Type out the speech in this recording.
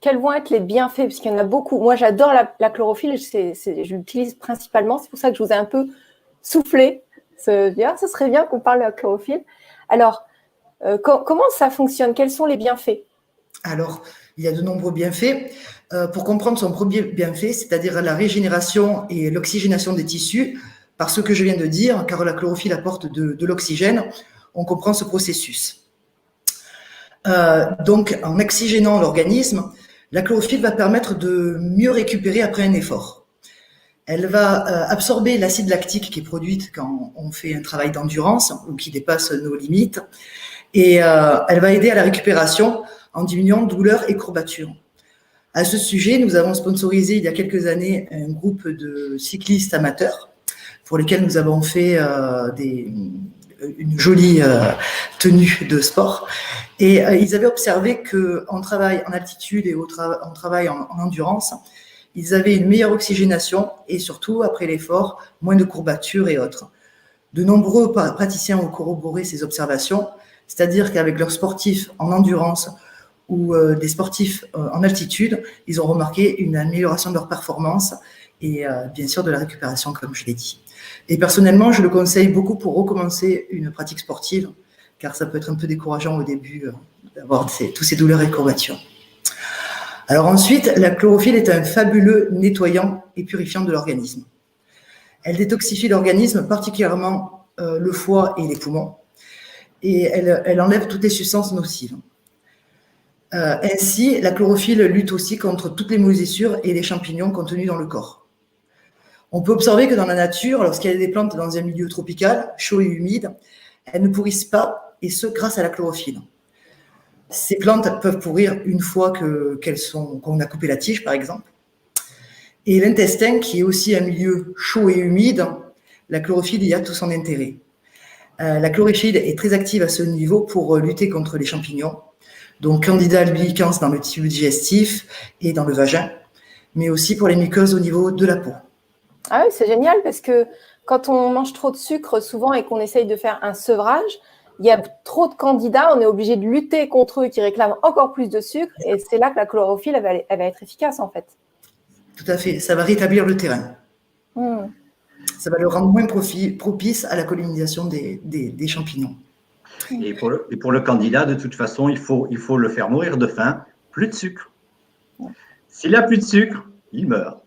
quels vont être les bienfaits? Parce qu'il y en a beaucoup. Moi, j'adore la chlorophylle, je l'utilise principalement. C'est pour ça que je vous ai un peu soufflé. Ce serait bien qu'on parle de la chlorophylle. Alors, comment ça fonctionne? Quels sont les bienfaits? Alors, il y a de nombreux bienfaits. Pour comprendre son premier bienfait, c'est-à-dire la régénération et l'oxygénation des tissus, par ce que je viens de dire, car la chlorophylle apporte de l'oxygène, on comprend ce processus. Donc, en oxygénant l'organisme, la chlorophylle va permettre de mieux récupérer après un effort. Elle va absorber l'acide lactique qui est produite quand on fait un travail d'endurance ou qui dépasse nos limites, et elle va aider à la récupération en diminuant douleurs et courbatures. À ce sujet, nous avons sponsorisé il y a quelques années un groupe de cyclistes amateurs pour lesquels nous avons fait une jolie tenue de sport. Et ils avaient observé qu'en travail en altitude et en travail en endurance, ils avaient une meilleure oxygénation et surtout, après l'effort, moins de courbatures et autres. De nombreux praticiens ont corroboré ces observations, c'est-à-dire qu'avec leurs sportifs en endurance ou des sportifs en altitude, ils ont remarqué une amélioration de leur performance et bien sûr de la récupération, comme je l'ai dit. Et personnellement, je le conseille beaucoup pour recommencer une pratique sportive, car ça peut être un peu décourageant au début d'avoir tous ces douleurs et courbatures. Alors ensuite, la chlorophylle est un fabuleux nettoyant et purifiant de l'organisme. Elle détoxifie l'organisme, particulièrement le foie et les poumons, et elle enlève toutes les substances nocives. Ainsi, la chlorophylle lutte aussi contre toutes les moisissures et les champignons contenus dans le corps. On peut observer que dans la nature, lorsqu'il y a des plantes dans un milieu tropical, chaud et humide, elles ne pourrissent pas, et ce, grâce à la chlorophylle. Ces plantes peuvent pourrir une fois qu'on a coupé la tige, par exemple. Et l'intestin, qui est aussi un milieu chaud et humide, la chlorophylle y a tout son intérêt. La chlorophylle est très active à ce niveau pour lutter contre les champignons, donc Candida albicans dans le tube digestif et dans le vagin, mais aussi pour les muqueuses au niveau de la peau. Ah oui, c'est génial parce que quand on mange trop de sucre souvent et qu'on essaye de faire un sevrage, il y a trop de candidats, on est obligé de lutter contre eux qui réclament encore plus de sucre et c'est là que la chlorophylle elle va être efficace en fait. Tout à fait, ça va rétablir le terrain. Ça va le rendre moins propice à la colonisation des champignons. Et pour le candidat, de toute façon, il faut le faire mourir de faim, plus de sucre. S'il n'a plus de sucre, il meurt.